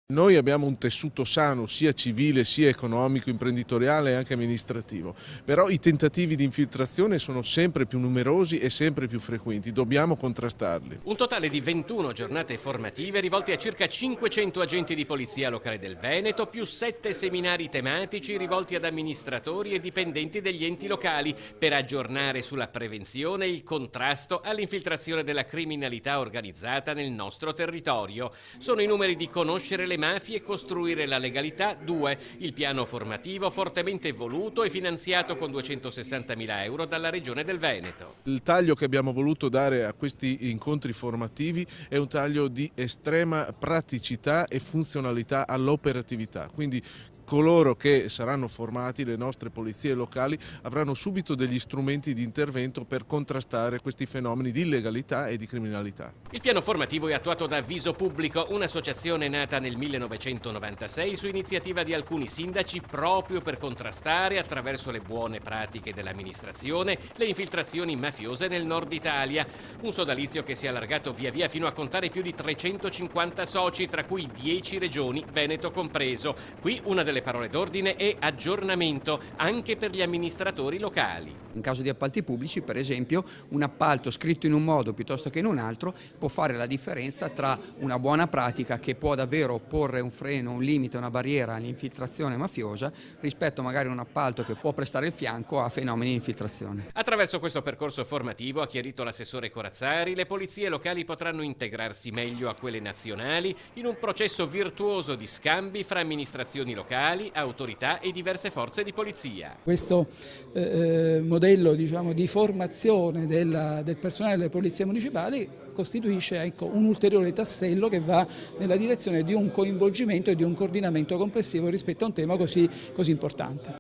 Noi abbiamo un tessuto sano sia civile sia economico, imprenditoriale e anche amministrativo, però i tentativi di infiltrazione sono sempre più numerosi e sempre più frequenti, dobbiamo contrastarli. Un totale di 21 giornate formative rivolte a circa 500 agenti di polizia locale del Veneto, più 7 seminari tematici rivolti ad amministratori e dipendenti degli enti locali per aggiornare sulla prevenzione e il contrasto all'infiltrazione della criminalità organizzata nel nostro territorio. Sono i numeri di conoscere le mafie e costruire la legalità 2, il piano formativo fortemente voluto e finanziato con 260.000 euro dalla Regione del Veneto. Il taglio che abbiamo voluto dare a questi incontri formativi è un taglio di estrema praticità e funzionalità all'operatività, quindi coloro che saranno formati, le nostre polizie locali, avranno subito degli strumenti di intervento per contrastare questi fenomeni di illegalità e di criminalità. Il piano formativo è attuato da Viso Pubblico, un'associazione nata nel 1996 su iniziativa di alcuni sindaci proprio per contrastare, attraverso le buone pratiche dell'amministrazione, le infiltrazioni mafiose nel nord Italia. Un sodalizio che si è allargato via via fino a contare più di 350 soci, tra cui 10 regioni, Veneto compreso. Qui una delle parole d'ordine è aggiornamento anche per gli amministratori locali. In caso di appalti pubblici, per esempio, un appalto scritto in un modo piuttosto che in un altro può fare la differenza tra una buona pratica che può davvero porre un freno, un limite, una barriera all'infiltrazione mafiosa rispetto magari a un appalto che può prestare il fianco a fenomeni di infiltrazione. Attraverso questo percorso formativo, ha chiarito l'assessore Corazzari, le polizie locali potranno integrarsi meglio a quelle nazionali in un processo virtuoso di scambi fra amministrazioni locali, autorità e diverse forze di polizia. Questo modello, diciamo, di formazione del personale delle polizie municipali costituisce, un ulteriore tassello che va nella direzione di un coinvolgimento e di un coordinamento complessivo rispetto a un tema così importante.